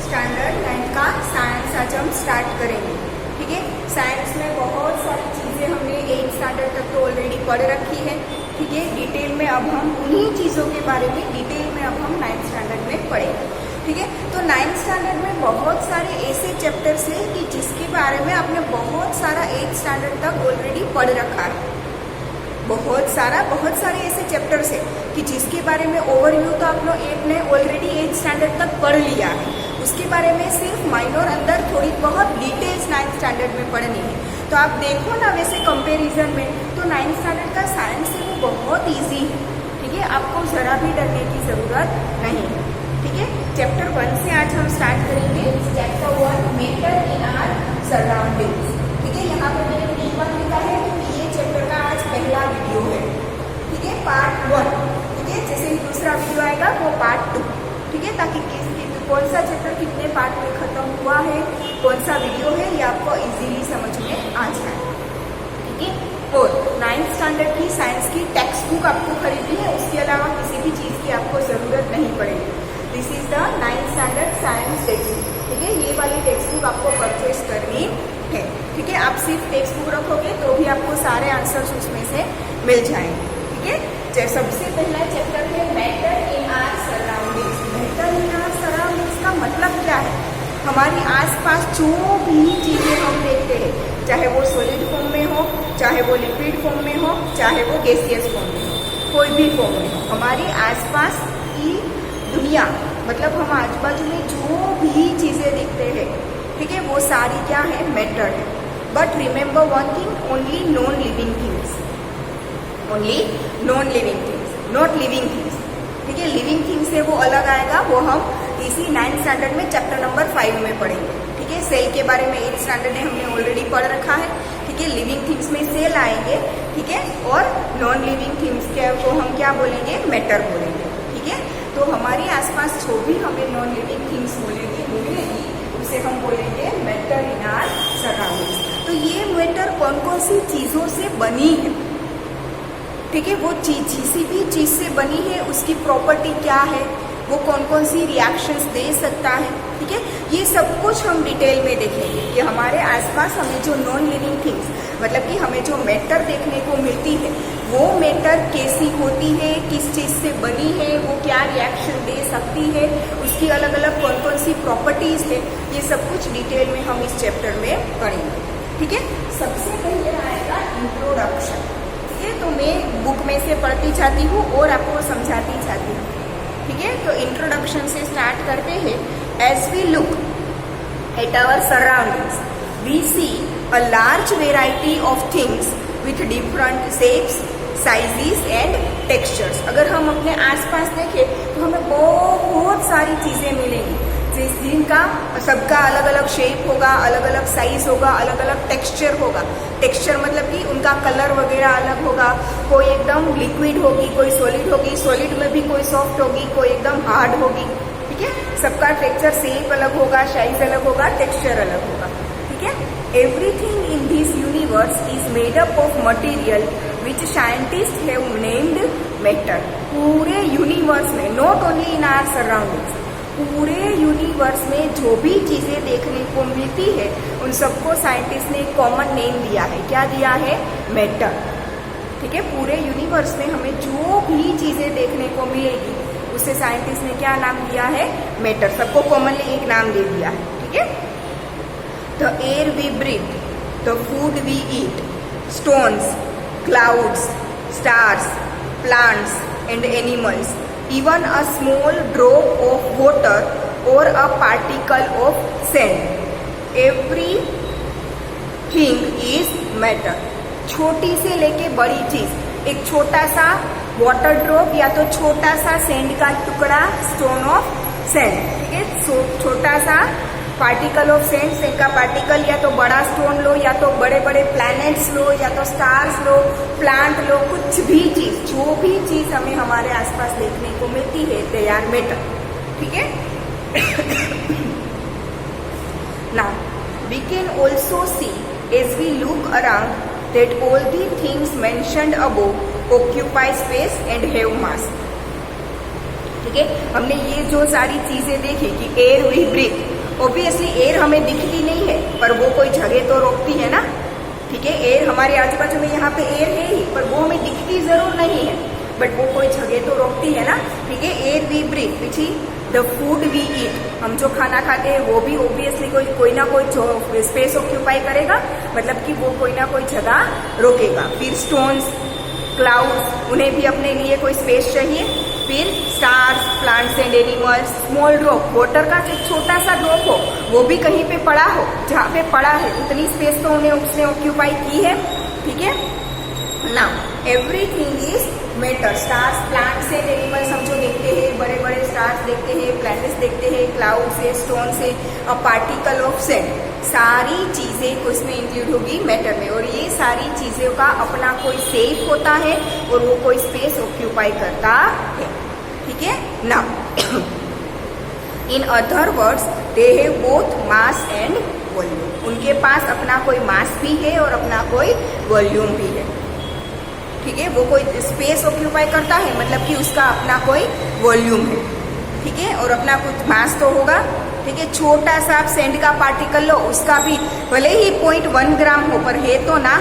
Standard 9 का science आज हम स्टार्ट करेंगे। ठीक है, साइंस में बहुत सारी चीज़ें हमने 8 स्टैंडर्ड तक तो ऑलरेडी पढ़ रखी है। ठीक है, डिटेल में अब हम उन्हीं चीज़ों के बारे में डिटेल में अब हम 9th स्टैंडर्ड में पढ़ेंगे। ठीक है, तो 9th स्टैंडर्ड में बहुत सारे ऐसे चैप्टर्स हैं कि जिसके बारे में आपने बहुत सारा 8th स्टैंडर्ड तक ऑलरेडी पढ़ रखा है। बहुत सारे ऐसे चैप्टर्स हैं कि जिसके बारे में ओवरव्यू तो आप लोग आपने ऑलरेडी 8th स्टैंडर्ड तक पढ़ लिया है। उसके बारे में सिर्फ माइनर अंदर थोड़ी बहुत डिटेल्स 9th स्टैंडर्ड में पढ़नी है। तो आप देखो ना, वैसे कंपैरिजन में तो 9th स्टैंडर्ड का साइंस है वो बहुत ईजी है। ठीक है, आपको जरा भी डरने की जरूरत नहीं है। ठीक है, चैप्टर 1 से आज हम स्टार्ट करेंगे। Chapter 1 matter in our surroundings. ठीक है, यहाँ पर मैंने P1 लिखा है कि ये चैप्टर का आज पहला वीडियो है। ठीक है, पार्ट 1। ठीक है, जैसे ही दूसरा वीडियो आएगा वो पार्ट 2। ठीक है, ताकि कौन सा चैप्टर कितने पार्ट में खत्म हुआ है, कौन सा वीडियो है, ये आपको इजीली समझ में आ जाए। ठीक है, और 9th स्टैंडर्ड की साइंस की टेक्स्ट बुक आपको खरीदनी है, उसके अलावा किसी भी चीज़ की आपको ज़रूरत नहीं पड़ेगी। This is the 9th standard science text book. ठीक है, ये वाली टेक्स्ट बुक आपको परचेज करनी है। ठीक है, आप सिर्फ टेक्स्ट बुक रखोगे तो भी आपको सारे आंसर्स उसमें से मिल जाएंगे। ठीक है, सबसे पहला चैप्टर है matter in our surroundings. Matter in our surroundings का मतलब क्या है? हमारी आसपास जो भी चीज़ें हम देखते हैं, चाहे वो सॉलिड फॉर्म में हो, चाहे वो लिक्विड फॉर्म में हो, चाहे वो गैसियस फॉर्म में हो, कोई भी फॉर्म में हो, हमारी आसपास की दुनिया मतलब हम आजू बाजू में जो भी चीज़ें देखते हैं, ठीक है, वो सारी क्या है? मैटर है। But remember one thing, only non living things, only non living things, not living things. ठीक है, लिविंग थिंग्स है वो अलग आएगा, वो हम इसी 9th स्टैंडर्ड में चैप्टर नंबर 5 में पढ़ेंगे। ठीक है, सेल के बारे में 8th स्टैंडर्ड में हमने ऑलरेडी पढ़ रखा है। ठीक है, लिविंग थिंग्स में सेल आएंगे। ठीक है, और नॉन लिविंग थिंग्स के को हम क्या बोलेंगे? मैटर बोलेंगे। ठीक है, तो हमारे आसपास जो भी हमें नॉन लिविंग थिंग्स मिलेगी उसे हम बोलेंगे मैटर इन आवर सराउंडिंग्स। तो ये मैटर कौन कौन सी चीज़ों से बनी है? ठीक है, वो चीज किसी भी चीज से बनी है, उसकी प्रॉपर्टी क्या है, वो कौन कौन सी रिएक्शंस दे सकता है। ठीक है, ये सब कुछ हम डिटेल में देखेंगे कि हमारे आसपास हमें जो नॉन लिविंग थिंग्स मतलब कि हमें जो मैटर देखने को मिलती है, वो मैटर कैसी होती है, किस चीज़ से बनी है, वो क्या रिएक्शन दे सकती है, उसकी अलग अलग कौन कौन सी प्रॉपर्टीज है, ये सब कुछ डिटेल में हम इस चैप्टर में पढ़ेंगे। ठीक है, सबसे पहले आएगा इंट्रोडक्शन। तो मैं बुक में से पढ़ती जाती हूँ और आपको समझाती जाती हूँ। ठीक है, तो इंट्रोडक्शन से स्टार्ट करते हैं। As we look at our surroundings we see a large variety of things with different shapes, sizes and textures. अगर हम अपने आसपास देखें तो हमें बहुत सारी चीज़ें मिलेंगी जिनका सबका अलग अलग शेप होगा, अलग अलग साइज होगा, अलग अलग टेक्सचर होगा। टेक्सचर मतलब कि उनका कलर वगैरह अलग होगा, कोई एकदम लिक्विड होगी, कोई सॉलिड होगी, सॉलिड में भी कोई सॉफ्ट होगी, कोई एकदम हार्ड होगी। ठीक है, सबका टेक्सचर शेप अलग होगा, साइज अलग होगा, टेक्सचर अलग होगा। ठीक है, everything in this universe is made up of material which scientist have named matter. पूरे यूनिवर्स में, not only in our surroundings, पूरे यूनिवर्स में जो भी चीज़ें देखने को मिलती है उन सबको साइंटिस्ट ने एक कॉमन नेम दिया है। क्या दिया है? मैटर। ठीक है, पूरे यूनिवर्स में हमें जो भी चीज़ें देखने को मिलेगी उसे साइंटिस्ट ने क्या नाम दिया है? मैटर। सबको कॉमनली एक नाम दे दिया है। ठीक है, the air we breathe, the food we eat, stones, clouds, stars, plants and animals, even a small drop of water or a particle of sand, everything is matter। छोटी से लेके बड़ी चीज, एक छोटा सा वाटर ड्रॉप या तो छोटा सा सैंड का टुकड़ा, स्टोन ऑफ सैंड। ठीक है, छोटा सा पार्टिकल ऑफ सैंड, सैंड का पार्टिकल, या तो बड़ा स्टोन लो, या तो बड़े बड़े प्लैनेट्स लो, या तो स्टार्स लो, प्लांट लो, कुछ भी चीज, जो भी चीज हमें हमारे आसपास देखने को मिलती है, दे आर मैटर। ठीक है, now we can also see as we look around that all the things mentioned above occupy space and have mass. ठीक है, हमने ये जो सारी चीजें देखी कि air we breathe, obviously air हमें दिखती नहीं है, पर वो कोई जगह तो रोकती है ना, ठीक है। एयर हमारे आजू बाजू में यहाँ पे एयर है ही, पर वो हमें दिखती जरूर नहीं है, बट वो कोई जगह तो रोकती है ना, ठीक है। Air we breathe, which the food we eat, हम जो खाना खाते हैं वो भी ऑब्वियसली कोई ना कोई स्पेस ऑक्यूपाई करेगा, मतलब कि वो कोई ना कोई जगह रोकेगा। फिर स्टोन्स, क्लाउड्स, उन्हें भी अपने लिए कोई स्पेस चाहिए। फिर stars, plants and animals, small drop, water का एक छोटा सा ड्रॉप हो, वो भी कहीं पे पड़ा हो, जहाँ पे पड़ा है उतनी स्पेस तो उन्हें उसने ऑक्यूपाई की है, ठीक है। Now everything is matter, stars, plants and animals, हम जो देखते हैं, बड़े बड़े स्टार्स देखते हैं, प्लैनेट्स देखते हैं, क्लाउड्स है, स्टोन से, अ पार्टिकल ऑफ सैंड, सारी चीजें उसमें इंक्लूड होगी मैटर में। और ये सारी चीजों का अपना कोई शेप होता है और वो कोई स्पेस ऑक्यूपाई करता है, ठीक है। Now in other words they have both mass and volume, उनके पास अपना कोई मास भी है और अपना कोई वॉल्यूम भी है, ठीक है। वो कोई स्पेस ऑक्यूपाई करता है, मतलब कि उसका अपना कोई वॉल्यूम है, ठीक है, और अपना कुछ मास तो होगा, ठीक है। छोटा सा आप सैंड का पार्टिकल लो, उसका भी भले ही 0.1 ग्राम हो, पर है तो ना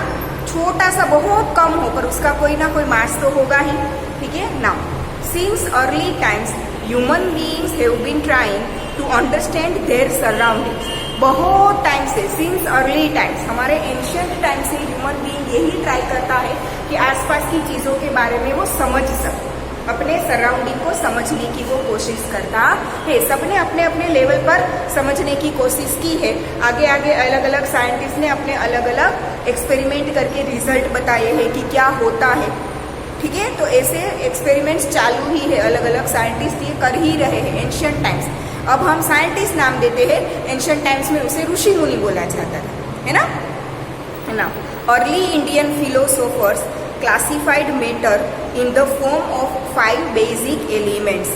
छोटा सा, बहुत कम हो, पर उसका कोई ना कोई मास तो होगा ही, ठीक है। Now since early times human beings have been trying to understand their surroundings, बहुत टाइम से, सिंस अर्ली टाइम्स, हमारे एंशियंट टाइम से ह्यूमन बीइंग यही ट्राई करता है कि आसपास की चीजों के बारे में वो समझ सके, अपने सराउंडिंग को समझने की वो कोशिश करता है। सबने अपने अपने लेवल पर समझने की कोशिश की है। आगे आगे अलग अलग साइंटिस्ट ने अपने अलग अलग एक्सपेरिमेंट करके रिजल्ट बताए हैं कि क्या होता है, ठीक है। तो ऐसे एक्सपेरिमेंट्स चालू ही है, अलग अलग साइंटिस्ट ये कर ही रहे हैं एंशियंट टाइम्स। अब हम साइंटिस्ट नाम देते हैं, एंशियंट टाइम्स में उसे ऋषि मुनि बोला जाता था, है ना। Early Indian philosophers classified matter in the form of 5 basic elements.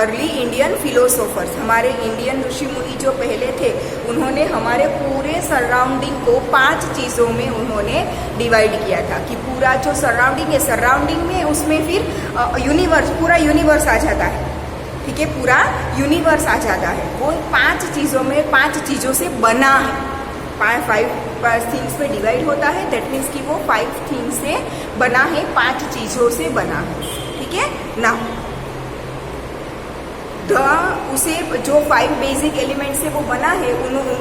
Early Indian philosophers, हमारे इंडियन ऋषि मुनि जो पहले थे, उन्होंने हमारे पूरे सराउंडिंग को 5 चीज़ों में उन्होंने डिवाइड किया था कि पूरा जो सराउंडिंग है, सराउंडिंग में उसमें फिर यूनिवर्स, पूरा यूनिवर्स आ जाता है, ठीक है, पूरा यूनिवर्स आ जाता है। वो 5 चीज़ों में, 5 चीज़ों से बना है, 5 थिंग्स में डिवाइड होता है, दैट मीन्स कि वो 5 थिंग्स से बना है, 5 चीजों से बना है, ठीक है ना। उसे जो 5 बेसिक एलिमेंट से वो बना है,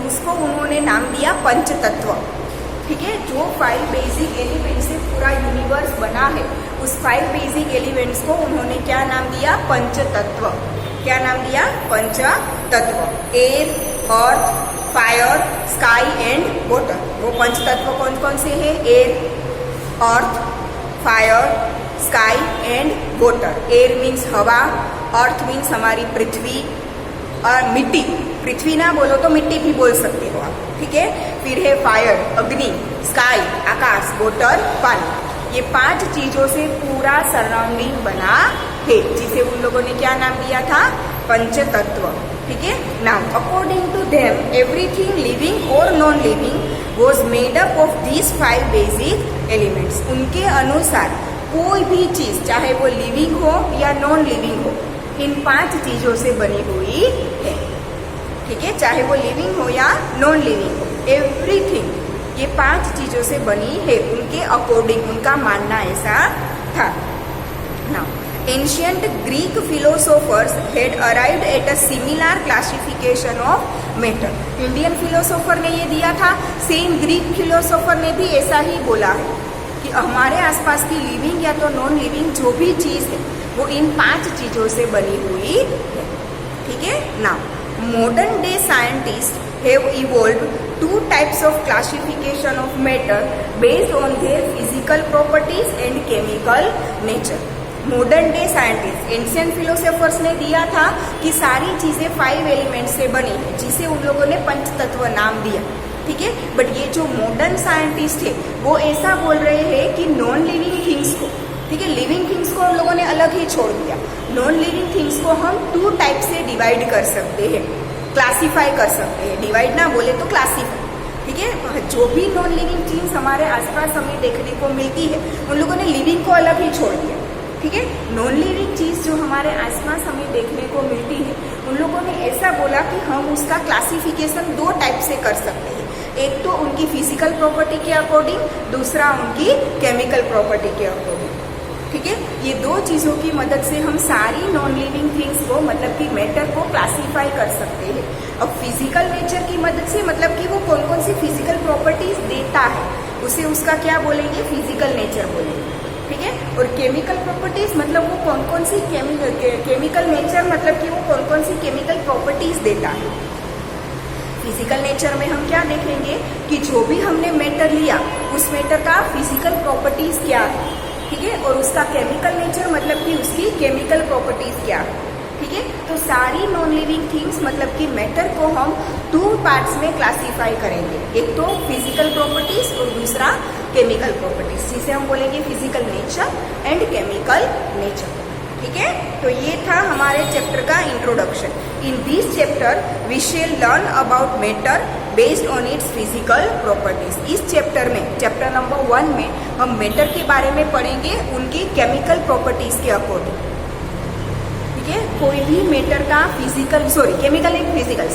उसको उन्होंने नाम दिया पंचतत्व, ठीक है। जो 5 बेसिक एलिमेंट से पूरा यूनिवर्स बना है, उस 5 बेसिक एलिमेंट्स को उन्होंने क्या नाम दिया? पंचतत्व। क्या नाम दिया? पंचतत्व। Air, earth, fire, sky and water. वो पंचतत्व कौन कौन से हैं? Air, earth, fire, sky and water. Air means हवा, अर्थ मीन्स हमारी पृथ्वी, और मिट्टी, पृथ्वी ना बोलो तो मिट्टी भी बोल सकते हो आप, ठीक है। फिर है फायर, अग्नि, स्काई, आकाश, वाटर, पानी। ये 5 चीजों से पूरा सराउंडिंग बना है, जिसे उन लोगों ने क्या नाम दिया था? पंचतत्व, ठीक है। Now according to them everything living और non living was made up of these 5 basic elements. उनके अनुसार कोई भी चीज, चाहे वो लिविंग हो या नॉन लिविंग हो, इन 5 चीजों से बनी हुई है, ठीक है। चाहे वो लिविंग हो या नॉन लिविंग हो, एवरीथिंग ये 5 चीजों से बनी है, उनके अकॉर्डिंग, उनका मानना ऐसा था। Now ancient Greek philosophers had arrived at a similar classification of matter. Indian philosopher ने ये दिया था, सेम ग्रीक फिलोसोफर ने भी ऐसा ही बोला है कि हमारे आसपास की लिविंग या तो नॉन लिविंग जो भी चीज है, वो इन 5 चीजों से बनी हुई है, ठीक है। Now modern day scientist have evolved 2 types of classification of matter based on their physical properties and chemical nature. Modern day scientist, ancient philosophers ने दिया था कि सारी चीजें 5 एलिमेंट से बनी है, जिसे उन लोगों ने पंचतत्व नाम दिया, ठीक है। बट ये जो मॉडर्न साइंटिस्ट है, वो ऐसा बोल रहे हैं कि नॉन लिविंग थिंग्स को, ठीक है, लिविंग थिंग्स को हम लोगों ने अलग ही छोड़ दिया, नॉन लिविंग थिंग्स को हम 2 टाइप से डिवाइड कर सकते हैं, क्लासीफाई कर सकते हैं। डिवाइड ना बोले तो क्लासीफाई, ठीक है। जो भी नॉन लिविंग थिंग्स हमारे आसपास हमें देखने को मिलती है, उन लोगों ने लिविंग को अलग ही छोड़ दिया, ठीक है। नॉन लिविंग चीज जो हमारे आसपास हमें देखने को मिलती है, उन लोगों ने ऐसा दूसरा बोला कि हम उसका क्लासिफिकेशन दो टाइप से कर सकते हैं, एक तो उनकी फिजिकल प्रॉपर्टी के अकॉर्डिंग, दूसरा उनकी केमिकल प्रॉपर्टी के अकॉर्डिंग। ठीक है, ये दो चीज़ों की मदद से हम सारी नॉन लिविंग थिंग्स को मतलब कि मैटर को क्लासीफाई कर सकते हैं। अब फिजिकल नेचर की मदद से मतलब कि वो कौन कौन सी फिजिकल प्रॉपर्टीज देता है उसे उसका क्या बोलेंगे, फिजिकल नेचर बोलेंगे। ठीक है, और केमिकल प्रॉपर्टीज मतलब वो कौन कौन सी केमिकल नेचर मतलब कि वो कौन कौन सी केमिकल प्रॉपर्टीज देता है। फिजिकल नेचर में हम क्या देखेंगे कि जो भी हमने मैटर लिया उस मैटर का फिजिकल प्रॉपर्टीज क्या है। ठीक है, और उसका केमिकल नेचर मतलब कि उसकी केमिकल प्रॉपर्टीज क्या है। ठीक है, तो सारी नॉन लिविंग थिंग्स मतलब कि मैटर को हम टू पार्ट्स में क्लासीफाई करेंगे, एक तो फिजिकल प्रॉपर्टीज और दूसरा केमिकल प्रॉपर्टीज, जिसे हम बोलेंगे physical nature and chemical nature. ठीक है, तो ये था हमारे चैप्टर का introduction. In this chapter we shall learn about matter based on its physical properties. इस चैप्टर में, चैप्टर नंबर 1 में हम मैटर के बारे में पढ़ेंगे उनकी केमिकल प्रॉपर्टीज के अकॉर्डिंग। ठीक है, कोई भी मैटर का केमिकल एंड फिजिकल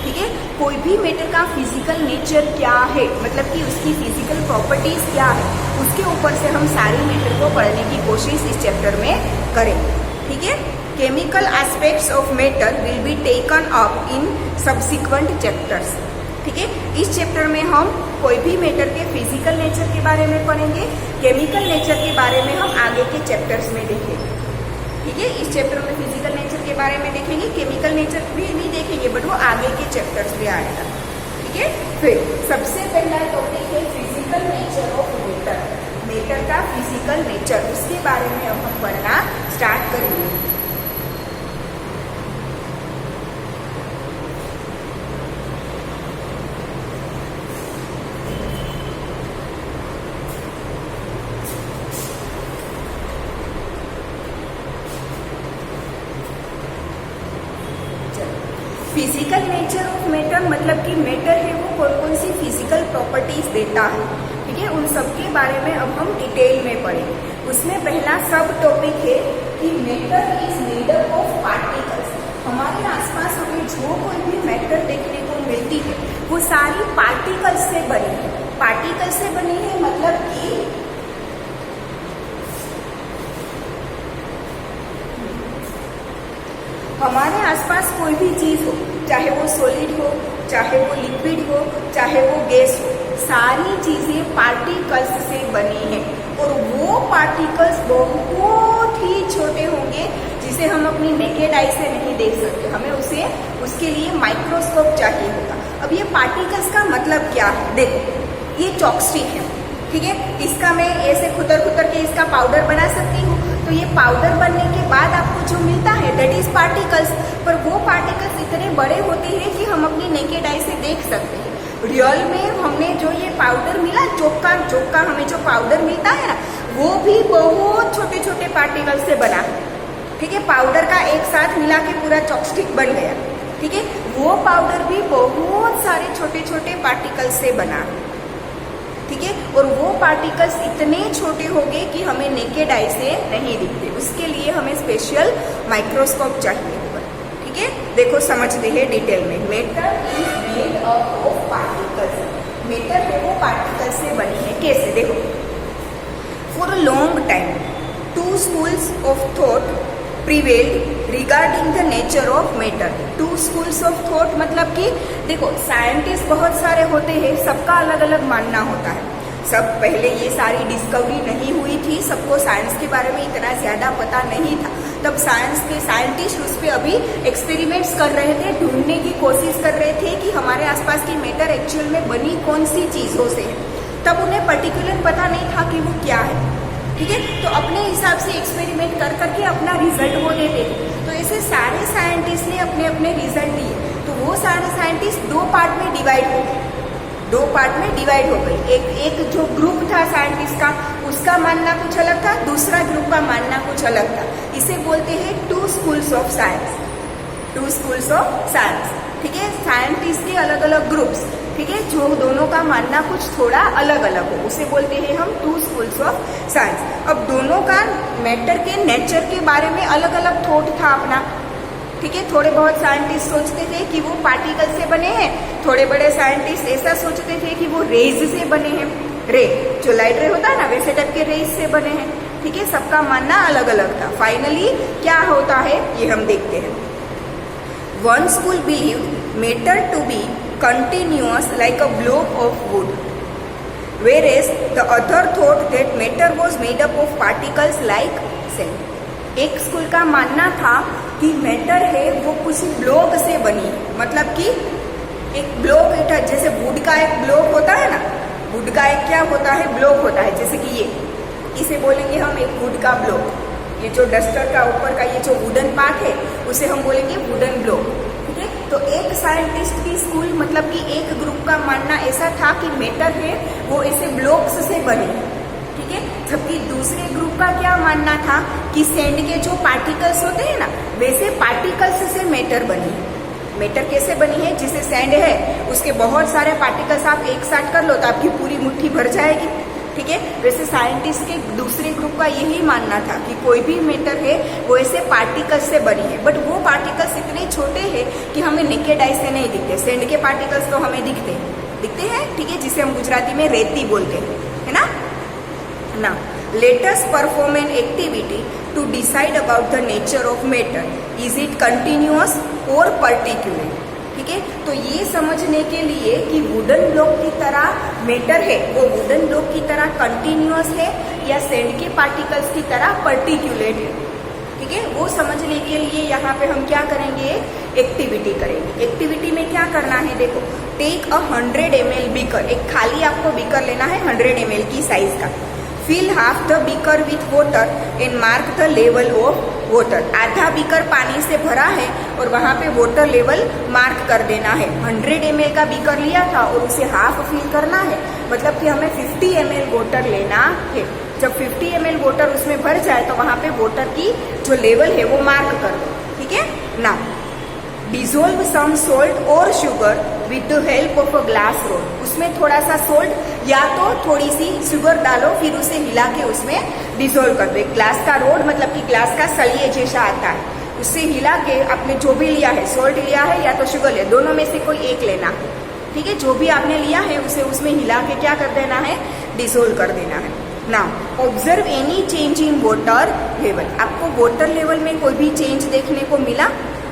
ठीक है, कोई भी मैटर का फिजिकल नेचर क्या है मतलब कि उसकी फिजिकल प्रॉपर्टीज क्या है, उसके ऊपर से हम सारी मैटर को पढ़ने की कोशिश इस चैप्टर में करेंगे। ठीक है, chemical aspects of matter will be taken up in subsequent chapters. ठीक है, इस चैप्टर में हम कोई भी मैटर के फिजिकल नेचर के बारे में पढ़ेंगे, केमिकल नेचर के बारे में हम आगे के चैप्टर्स में देखेंगे। ठीक है, इस चैप्टर में फिजिकल नेचर के बारे में देखेंगे, केमिकल नेचर भी नहीं देखेंगे बट वो आगे के चैप्टर्स में आएगा। ठीक है, फिर सबसे पहला टॉपिक है physical nature of matter. Matter का फिजिकल नेचर, उसके बारे में अब हम पढ़ना स्टार्ट करेंगे। फिजिकल नेचर ऑफ मैटर मतलब कि मैटर है वो कौन कौन सी फिजिकल प्रॉपर्टीज देता है। ठीक है, उन सब के बारे में अब हम डिटेल में पढ़ेंगे। उसमें पहला सब टॉपिक है कि matter is made up of particles. हमारे आसपास हमें जो कोई भी मैटर देखने को मिलती है वो सारी पार्टिकल्स से बनी है। पार्टिकल से बनी है मतलब कि हमारे आसपास कोई भी चीज हो, चाहे वो सॉलिड हो, चाहे वो लिक्विड हो, चाहे वो गैस हो, सारी चीजें पार्टिकल्स से बनी है और वो पार्टिकल्स बहुत ही छोटे होंगे जिसे हम अपनी नेकेड आई से नहीं देख सकते, हमें उसके लिए माइक्रोस्कोप चाहिए होगा। अब ये पार्टिकल्स का मतलब क्या है, देखो ये चॉपस्टिक है। ठीक है, इसका मैं ऐसे खुतर के इसका पाउडर बना सकती हूँ, तो ये पाउडर बनने के बाद आपको जो मिलता है दैट इज पार्टिकल्स, पर वो पार्टिकल्स इतने बड़े होते हैं कि हम अपनी नेकेड आई से देख सकते हैं। रियल में हमने जो ये पाउडर मिला, चोक्का हमें जो पाउडर मिलता है ना, वो भी बहुत छोटे छोटे पार्टिकल से बना है। ठीक है, पाउडर का एक साथ मिला के पूरा चॉपस्टिक बन गया। ठीक है, वो पाउडर भी बहुत सारे छोटे छोटे पार्टिकल से बना है। ठीक है, और वो पार्टिकल्स इतने छोटे होंगे कि हमें नेकेड आई से नहीं दिखते, उसके लिए हमें स्पेशल माइक्रोस्कोप चाहिए होगा। ठीक है, देखो समझते हैं डिटेल में। Matter is made up of particles. Matter है वो पार्टिकल से बनी है। कैसे, देखो for a long time two schools of thought prevailed regarding the nature of matter. Two schools of thought मतलब कि देखो साइंटिस्ट बहुत सारे होते हैं, सबका अलग अलग मानना होता है। सब पहले ये सारी डिस्कवरी नहीं हुई थी, सबको साइंस के बारे में इतना ज़्यादा पता नहीं था, तब साइंस के साइंटिस्ट उस पर अभी एक्सपेरिमेंट्स कर रहे थे, ढूंढने की कोशिश कर रहे थे कि हमारे आसपास की मैटर एक्चुअल में बनी कौन सी चीज़ों से है। तब उन्हें पर्टिकुलर पता नहीं था कि वो क्या है। ठीक है, तो अपने हिसाब से एक्सपेरिमेंट कर करके अपना रिजल्ट वो देते थे। तो ऐसे सारे साइंटिस्ट ने अपने अपने रिजल्ट दिए, तो वो सारे साइंटिस्ट दो पार्ट में डिवाइड हो गए। एक जो ग्रुप था साइंटिस्ट का, उसका मानना कुछ अलग था, दूसरा ग्रुप का मानना कुछ अलग था। इसे बोलते हैं टू स्कूल्स ऑफ साइंस। ठीक है, साइंटिस्ट के अलग अलग ग्रुप्स, ठीक है, जो दोनों का मानना कुछ थोड़ा अलग अलग हो, उसे बोलते हैं हम टू स्कूल्स ऑफ साइंस। अब दोनों का मैटर के नेचर के बारे में अलग अलग थॉट था अपना। ठीक है। थोड़े बहुत साइंटिस्ट सोचते थे कि वो पार्टिकल से बने हैं, थोड़े बड़े साइंटिस्ट ऐसा सोचते थे कि वो रेज से बने हैं, रे जो लाइट रे होता है ना वैसे टाइप के रेज से बने हैं, ठीक है। सबका मानना अलग अलग था। फाइनली क्या होता है ये हम देखते हैं। One school believed matter to be continuous like a block of wood, whereas the other thought that matter was made up of particles like sand. एक स्कूल का मानना था कि मैटर है वो कुछ ब्लॉक से बनी है, मतलब कि एक ब्लॉक जैसे वुड का एक ब्लॉक होता है ना, वुड का एक क्या होता है ब्लॉक होता है, जैसे कि ये इसे बोलेंगे हम एक वुड का ब्लॉक। ये जो डस्टर का ऊपर का ये जो वुडन पार्ट है उसे हम बोलेंगे वुडन ब्लॉक, ठीक है। तो एक साइंटिस्ट की स्कूल मतलब कि एक ग्रुप का मानना ऐसा था कि मैटर है वो ऐसे ब्लॉक्स से बने, ठीक है। जबकि दूसरे ग्रुप का क्या मानना था कि सैंड के जो पार्टिकल्स होते हैं ना वैसे पार्टिकल्स से मैटर बनी है। मैटर कैसे बनी है, जिसे सैंड है उसके बहुत सारे पार्टिकल्स आप एक साथ कर लो तो आपकी पूरी मुट्ठी भर जाएगी, ठीक है। वैसे साइंटिस्ट के दूसरे ग्रुप का यही मानना था कि कोई भी मैटर है वो ऐसे पार्टिकल्स से बनी है, बट वो पार्टिकल्स इतने छोटे हैं कि हमें नेकेड आई से नहीं दिखते। सैंड के पार्टिकल्स तो हमें दिखते हैं, ठीक है, जिसे हम गुजराती में रेती बोलते हैं, है ना। Now let us perform an activity to decide about the nature of matter, is it continuous और पर्टिकुलर, ठीक है। तो ये समझने के लिए कि वुडन ब्लॉक की तरह मैटर है वो वुडन ब्लॉक की तरह कंटिन्यूअस है या सैंड के पार्टिकल्स की तरह पर्टिकुलेट है, ठीक है, वो समझने के लिए यहाँ पे हम क्या करेंगे, एक्टिविटी करेंगे। एक्टिविटी में क्या करना है, देखो, टेक अ 100 ml बीकर, एक खाली आपको बीकर लेना है 100 ml की साइज का। Fill half the beaker with water and mark the level of water, आधा बीकर पानी से भरा है और वहां पे वाटर लेवल मार्क कर देना है। 100 ml का बीकर लिया था और उसे हाफ फिल करना है, मतलब कि हमें 50 ml वाटर लेना है। जब 50 ml वाटर उसमें भर जाए तो वहां पे वाटर की जो लेवल है वो मार्क कर दो, ठीक है। नाउ डिजोल्व सम सोल्ट और sugar with the help of a glass rod, उसमें थोड़ा सा सोल्ट या तो थोड़ी सी शुगर डालो, फिर उसे हिला के उसमें डिजोल्व कर दो। एक ग्लास का रोड मतलब कि ग्लास का सलिए जैसा आता है, उससे हिला के आपने जो भी लिया है, सोल्ट लिया है या तो शुगर लिया, दोनों में से कोई एक लेना है, ठीक है। जो भी आपने लिया है उसे उसमें हिला के क्या कर देना है, डिसोल्व कर देना है। Now observe any change in water level, आपको वाटर लेवल में कोई भी चेंज देखने को मिला,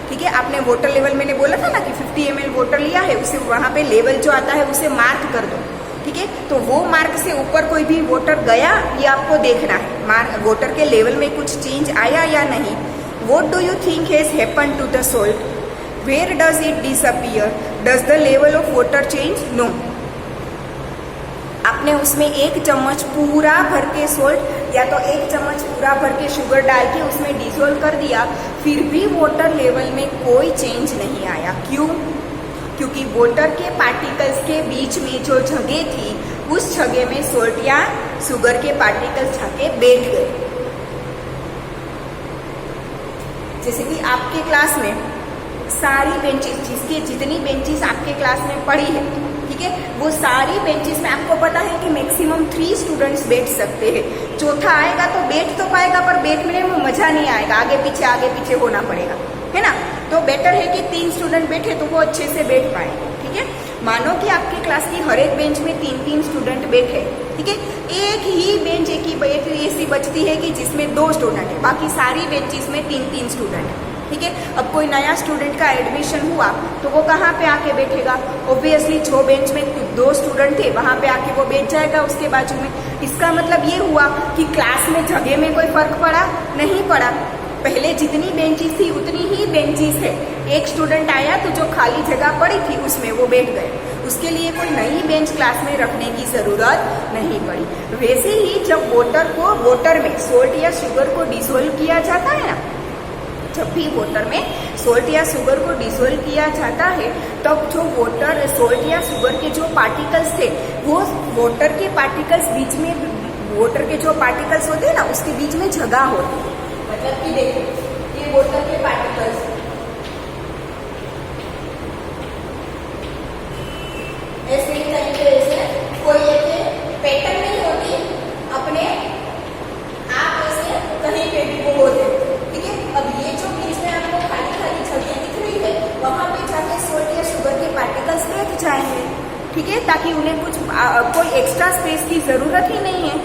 ठीक है। आपने वाटर लेवल, मैंने बोला था ना कि 50 ml वाटर लिया है, उसे वहां पे लेवल जो आता है उसे मार्क कर दो, ठीक है। तो वो मार्क से ऊपर कोई भी वाटर गया ये आपको देखना है, वाटर के लेवल में कुछ चेंज आया या नहीं। What do you think has happened to the salt, where does it disappear, does the level of water change, no. आपने उसमें 1 चम्मच पूरा भर के सोल्ट या तो 1 चम्मच पूरा भर के शुगर डाल के उसमें डिसोल्व कर दिया, फिर भी वाटर लेवल में कोई चेंज नहीं आया। क्यों? क्योंकि वाटर के पार्टिकल्स के बीच में जो जगह थी उस जगह में सोल्ट या शुगर के पार्टिकल्स जाके बैठ गए। जैसे कि आपके क्लास में सारी बेंचेस, जिसके जितनी बेंचेस आपके क्लास में पड़ी है, ठीक है, वो सारी बेंचेस में आपको पता है कि मैक्सिमम 3 स्टूडेंट्स बैठ सकते हैं। चौथा आएगा तो बैठ तो पाएगा पर बैठने में मजा नहीं आएगा, आगे पीछे होना पड़ेगा, है ना। तो बेटर है कि 3 स्टूडेंट बैठे तो वो अच्छे से बैठ पाए, ठीक है। मानो कि आपकी क्लास की हर एक बेंच में 3-3 स्टूडेंट बैठे, ठीक है। एक ही बेंच ऐसी बचती है कि जिसमें 2 स्टूडेंट है, बाकी सारी बेंचेस में 3-3 स्टूडेंट है, ठीक है। अब कोई नया स्टूडेंट का एडमिशन हुआ तो वो कहाँ पे आके बैठेगा, ऑब्वियसली जो बेंच में 2 स्टूडेंट थे वहां पे आके वो बैठ जाएगा उसके बाजू में। इसका मतलब ये हुआ कि क्लास में जगह में कोई फर्क पड़ा नहीं पड़ा, पहले जितनी बेंचेस थी उतनी ही बेंचेस है। एक स्टूडेंट आया तो जो खाली जगह पड़ी थी उसमें वो बैठ गए, उसके लिए कोई नई बेंच क्लास में रखने की जरूरत नहीं पड़ी। वैसे ही जब वाटर में सोल्ट या शुगर को डिसोल्व किया जाता है ना, जब भी वाटर में सोल्ट या शुगर को डिसोल्व किया जाता है तब जो वाटर सोल्ट या शुगर के जो पार्टिकल्स थे वो वाटर के पार्टिकल्स बीच में, वाटर के जो पार्टिकल्स होते हैं ना उसके बीच में जगह होती है। मतलब कि देखो ये वाटर के पार्टिकल्स ऐसे ही तरीके से कोई एक पैटर्न नहीं होती, अपने आप ऐसे कहीं पे भी वो होते, ठीक है। अब ये जो बीच में आपको खाली खाली ठीक है, ताकि उन्हें कुछ कोई एक्स्ट्रा स्पेस की जरूरत ही नहीं है।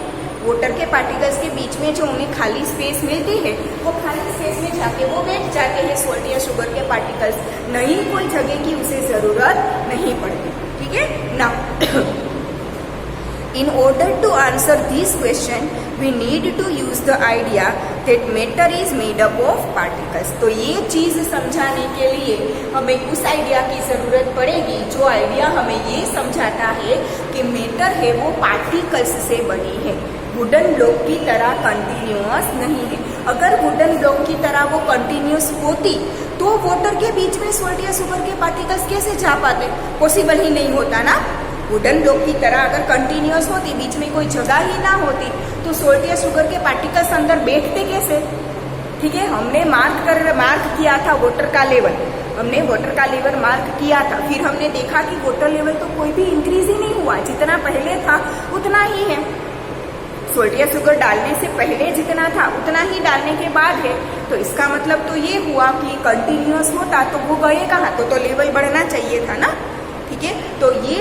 वाटर के पार्टिकल्स के बीच में जो उन्हें खाली स्पेस मिलती है, वो खाली स्पेस में जाके वो बैठ जाते हैं सॉल्ट या शुगर के पार्टिकल्स, नहीं कोई जगह की उसे जरूरत नहीं पड़ती। ठीक है ना। In order to answer this question, we need to use the idea that matter is made up of particles. तो ये चीज समझाने के लिए हमें उस आइडिया की जरूरत पड़ेगी जो आइडिया हमें ये समझाता है कि मैटर है वो पार्टिकल्स से बनी है, वुडन ब्लॉक की तरह कंटिन्यूअस नहीं है। अगर वुडन ब्लॉक की तरह वो कंटिन्यूअस होती तो वाटर के बीच में सॉल्ट या शुगर के पार्टिकल्स कैसे जा पाते? पॉसिबल ही नहीं होता ना। वुडन ब्लॉक की तरह अगर कंटिन्यूअस होती, बीच में कोई जगह ही ना होती, तो सॉल्ट या शुगर के पार्टिकल्स अंदर बैठते कैसे? ठीक है, हमने मार्क किया था वाटर का लेवल, हमने वाटर का लेवल मार्क किया था, फिर हमने देखा कि वाटर लेवल तो कोई भी इंक्रीज ही नहीं हुआ, जितना पहले था उतना ही है। सॉल्ट या शुगर डालने से पहले जितना था उतना ही डालने के बाद है, तो इसका मतलब तो ये हुआ कि कंटिन्यूअस होता तो वो गए कहाँ, तो लेवल बढ़ना चाहिए था ना। ठीक है, तो ये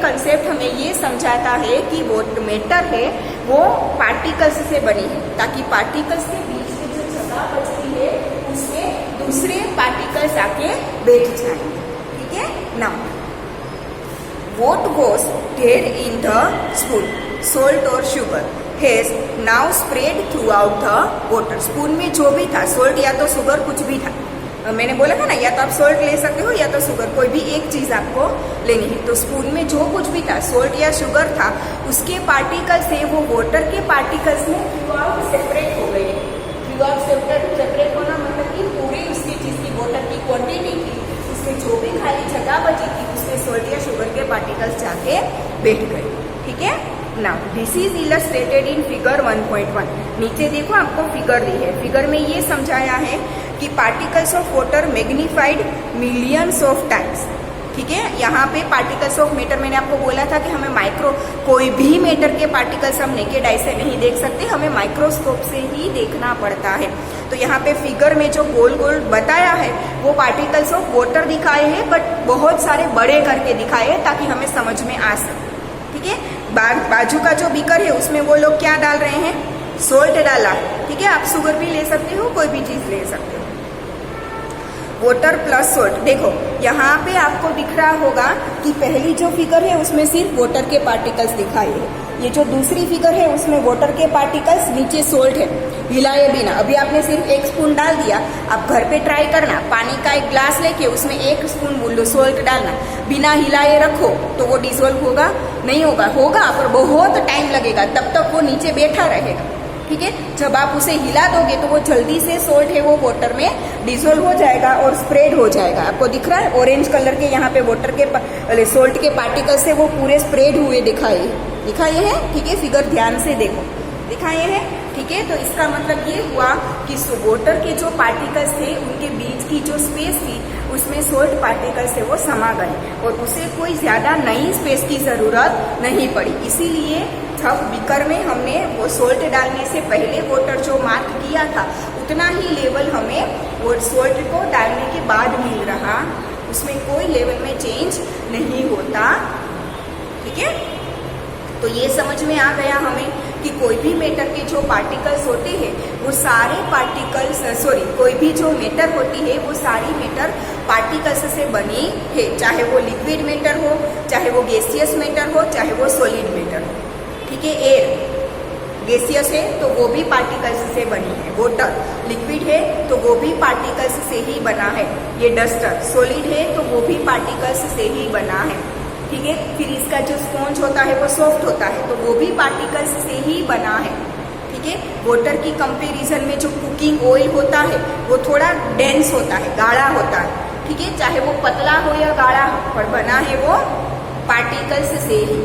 कंसेप्ट हमें ये समझाता है कि वो मैटर है वो पार्टिकल्स से बनी है, ताकि पार्टिकल्स के बीच में जो जगह बचती है उसमें दूसरे पार्टिकल्स आके बैठ जाएंगे। ठीक है ना। What was there in the spoon, salt or sugar, has now spread throughout the water. Spoon में जो भी था, सॉल्ट या तो शुगर कुछ भी था, मैंने बोला था ना, या तो आप सॉल्ट ले सकते हो या तो शुगर, कोई भी एक चीज आपको लेनी है। तो स्पून में जो कुछ भी था, सॉल्ट या शुगर था, उसके पार्टिकल्स से वो वाटर के पार्टिकल्स में थ्रूआउट सेपरेट हो गए। थ्रूआउट सेपरेट होना मतलब कि पूरी उसकी चीज की वाटर की क्वांटिटी थी, उसमें जो भी खाली जगह बची थी उसमें सॉल्ट या शुगर के पार्टिकल्स जाके बैठ गए। ठीक है ना। This is illustrated in figure 1.1। नीचे देखो आपको फिगर दी है, फिगर में ये समझाया है कि particles of water magnified millions of times. ठीक है, यहाँ पे पार्टिकल्स ऑफ मैटर, मैंने आपको बोला था कि हमें कोई भी मैटर के पार्टिकल्स हम नेकेड आई से नहीं देख सकते, हमें माइक्रोस्कोप से ही देखना पड़ता है। तो यहाँ पे फिगर में जो गोल गोल बताया है वो पार्टिकल्स ऑफ वाटर दिखाए हैं, बट बहुत सारे बड़े करके दिखाए हैं ताकि हमें समझ में आ सके। ठीक है, बाजू का जो बीकर है उसमें वो लोग क्या डाल रहे हैं, सॉल्ट डाला। ठीक है, आप शुगर भी ले सकते हो, कोई भी चीज ले सकते हो। वाटर प्लस सॉल्ट, देखो यहाँ पे आपको दिख रहा होगा कि पहली जो फिगर है उसमें सिर्फ वाटर के पार्टिकल्स दिखाई है, ये जो दूसरी फिगर है उसमें वाटर के पार्टिकल्स, नीचे सॉल्ट है, हिलाए बिना। अभी आपने सिर्फ 1 स्पून डाल दिया, आप घर पे ट्राई करना, पानी का एक ग्लास लेके उसमें 1 स्पून सॉल्ट डालना, बिना हिलाए रखो तो वो डिसॉल्व होगा? नहीं होगा, पर बहुत टाइम लगेगा, तब तक वो नीचे बैठा रहेगा। ठीक है, जब आप उसे हिला दोगे तो वो जल्दी से सॉल्ट है वो वाटर में डिसॉल्व हो जाएगा और स्प्रेड हो जाएगा। आपको दिख रहा है ऑरेंज कलर के यहाँ पे वाटर के सॉल्ट के पार्टिकल्स से वो पूरे स्प्रेड हुए दिखाए हैं। ठीक है, फिगर ध्यान से देखो, दिखाए हैं। ठीक है, तो इसका मतलब ये हुआ कि वाटर के जो पार्टिकल्स थे उनके बीच की जो स्पेस थी उसमें सॉल्ट पार्टिकल्स से वो समा गए और उसे कोई ज्यादा नई स्पेस की जरूरत नहीं पड़ी। इसीलिए जब बीकर में हमने वो सॉल्ट डालने से पहले वाटर जो मार्क किया था उतना ही लेवल हमें वो सॉल्ट को डालने के बाद मिल रहा, उसमें कोई लेवल में चेंज नहीं होता। ठीक है, तो ये समझ में आ गया हमें कि कोई भी मैटर के जो पार्टिकल्स होते हैं वो सारे पार्टिकल्स, कोई भी जो मैटर होती है वो सारी मैटर पार्टिकल्स से बनी है, चाहे वो लिक्विड मैटर हो, चाहे वो गैसियस मैटर हो, चाहे वो सॉलिड मैटर हो। ठीक है, एयर गैसियस है तो वो भी पार्टिकल्स से बनी है, वाटर लिक्विड है तो वो भी पार्टिकल्स से ही बना है, ये डस्टर सॉलिड है तो वो भी पार्टिकल्स से ही बना है। ठीक है, फिर इसका जो स्पॉन्ज होता है वो सॉफ्ट होता है तो वो भी पार्टिकल्स से ही बना है। ठीक है, वाटर की कंपैरिजन में जो कुकिंग ऑयल होता है वो थोड़ा डेंस होता है, गाढ़ा होता है। ठीक है, चाहे वो पतला हो या गाढ़ा हो, पर बना है वो पार्टिकल्स से ही।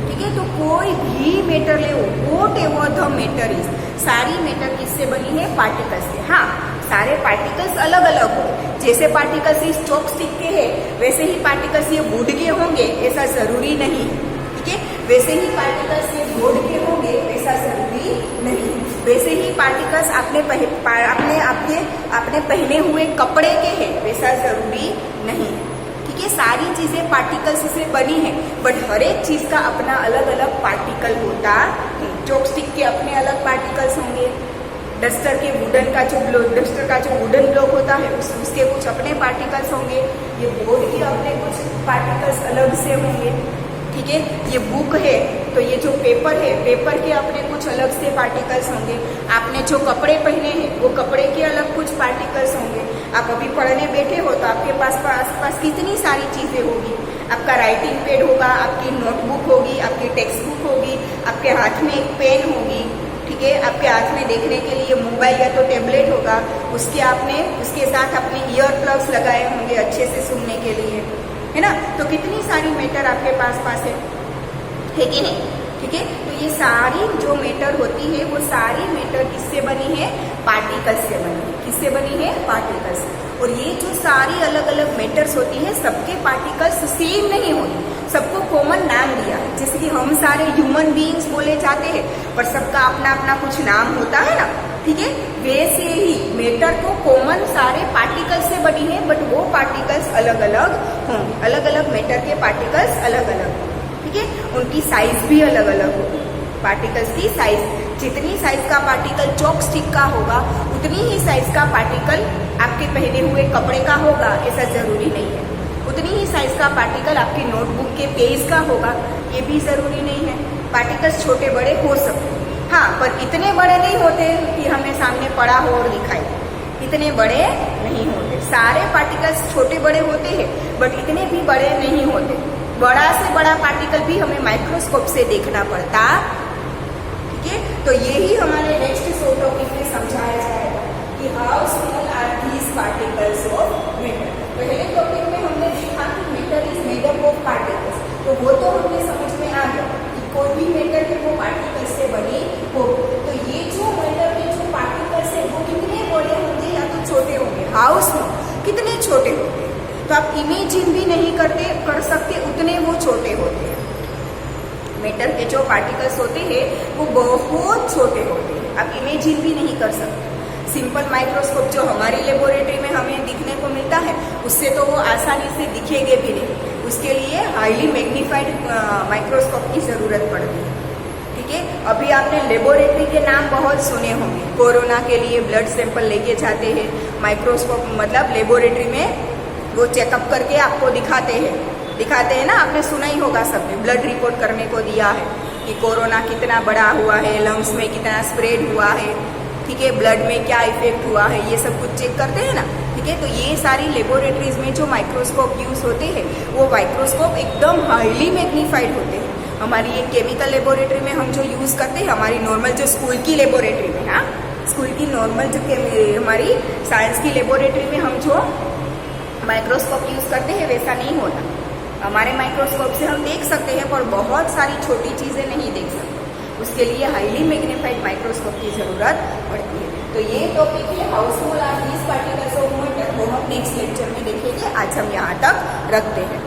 ठीक है, तो कोई भी मैटर ले, what ever the matter is, सारी मैटर किससे बनी है, पार्टिकल्स से। हाँ, सारे पार्टिकल्स अलग अलग हो, जैसे पार्टिकल्स इस चॉपस्टिक के हैं वैसे ही पार्टिकल्स ये वुड के होंगे ऐसा जरूरी नहीं। ठीक है, वैसे ही पार्टिकल्स ये वुड के होंगे ऐसा जरूरी नहीं। वैसे ही पार्टिकल्स आपने पहने हुए कपड़े के हैं वैसा जरूरी नहीं। ठीक है, सारी चीजें पार्टिकल्स से बनी है, बट हर एक चीज का अपना अलग अलग पार्टिकल होता है। चॉपस्टिक के अपने अलग पार्टिकल्स होंगे, डस्टर का जो वुडन ब्लॉक होता है उसके कुछ अपने पार्टिकल्स होंगे, ये बोर्ड के अपने कुछ पार्टिकल्स अलग से होंगे, ठीक है। ये बुक है तो ये जो पेपर है, पेपर के अपने कुछ अलग से पार्टिकल्स होंगे। आपने जो कपड़े पहने हैं वो कपड़े के अलग कुछ पार्टिकल्स होंगे। आप अभी पढ़ने बैठे हो तो आपके पास कितनी सारी चीजें होगी। आपका राइटिंग पैड होगा, आपकी नोटबुक होगी, आपकी टेक्स्ट बुक होगी, आपके हाथ में एक पेन होगी, ठीक है। आपके हाथ में देखने के लिए मोबाइल या तो टैबलेट होगा, उसके साथ अपने ईयर प्लग्स लगाए होंगे अच्छे से सुनने के लिए, है ना। तो कितनी सारी मैटर आपके पास है कि नहीं, ठीक है। तो ये सारी जो मैटर होती है वो सारी मैटर किससे बनी है? पार्टिकल्स से बनी है। किससे बनी है? पार्टिकल्स। और ये जो सारी अलग अलग मैटर्स होती है सबके पार्टिकल्स सेम नहीं होते, सबको कॉमन नाम दिया है। जैसे कि हम सारे ह्यूमन बीइंग्स बोले जाते हैं पर सबका अपना अपना कुछ नाम होता है ना, ठीक है। वैसे ही मैटर को कॉमन सारे पार्टिकल्स से बनी है, बट वो पार्टिकल्स अलग अलग होंगे। अलग अलग मैटर के पार्टिकल्स अलग अलग होंगे, ठीक है। उनकी साइज भी अलग अलग होगी। पार्टिकल्स की साइज, जितनी साइज का पार्टिकल चॉपस्टिक का होगा उतनी ही साइज का पार्टिकल आपके पहने हुए कपड़े का होगा, ऐसा जरूरी नहीं है। उतनी ही साइज का पार्टिकल आपके नोटबुक के पेज का होगा, ये भी जरूरी नहीं है। पार्टिकल्स छोटे बड़े हो सकते हैं, हाँ, पर इतने बड़े नहीं होते कि हमें सामने पड़ा हो और दिखाई, इतने बड़े नहीं होते। सारे पार्टिकल्स छोटे बड़े होते हैं बट इतने भी बड़े नहीं होते। बड़ा से बड़ा पार्टिकल भी हमें माइक्रोस्कोप से देखना पड़ता, ठीक है। तो यही हमारे नेक्स्ट शो टॉपिक में समझाया जाएगा कि how small are these particles of matter. पहले टॉपिक में हमने देखा कि matter is made up of particles, तो वो तो हमें समझ में आ गया कि कोई भी मैटर है वो पार्टिकल्स से बनी हो। तो ये जो मैटर के जो पार्टिकल्स है वो कितने बड़े होंगे या तो छोटे होंगे? हाउ स्मॉल, कितने छोटे होंगे? तो आप इमेजिन भी नहीं कर सकते उतने वो छोटे होते हैं। मैटर के जो पार्टिकल्स होते हैं वो बहुत छोटे होते हैं, आप इमेजिन भी नहीं कर सकते। सिंपल माइक्रोस्कोप जो हमारी लेबोरेटरी में हमें दिखने को मिलता है उससे तो वो आसानी से दिखेंगे भी नहीं, उसके लिए हाईली मैग्नीफाइड माइक्रोस्कोप की जरूरत पड़ती है, ठीक है। अभी आपने लेबोरेटरी के नाम बहुत सुने होंगे। कोरोना के लिए ब्लड सैंपल लेके जाते हैं माइक्रोस्कोप, मतलब लेबोरेटरी में वो चेकअप करके आपको दिखाते हैं ना, आपने सुना ही होगा सबने। ब्लड रिपोर्ट करने को दिया है कि कोरोना कितना बड़ा हुआ है, लंग्स में कितना स्प्रेड हुआ है, ठीक है, ब्लड में क्या इफेक्ट हुआ है, ये सब कुछ चेक करते हैं ना, ठीक है। तो ये सारी लेबोरेटरीज में जो माइक्रोस्कोप यूज होते हैं वो माइक्रोस्कोप एकदम हाईली मैग्नीफाइड होते हैं। हमारी ये केमिकल लेबोरेटरी में हम जो यूज करते हैं, हमारी नॉर्मल जो स्कूल की लेबोरेटरी में, हाँ, स्कूल की नॉर्मल जो हमारी साइंस की लेबोरेटरी में हम जो माइक्रोस्कोप यूज करते हैं वैसा नहीं होता। हमारे माइक्रोस्कोप से हम देख सकते हैं पर बहुत सारी छोटी चीजें नहीं देख सकते, उसके लिए हाईली मैग्नीफाइड माइक्रोस्कोप की जरूरत पड़ती है। तो ये टॉपिक है how small are these particles of matter, वो हम नेक्स्ट लेक्चर में देखेंगे। आज हम यहाँ तक रखते हैं।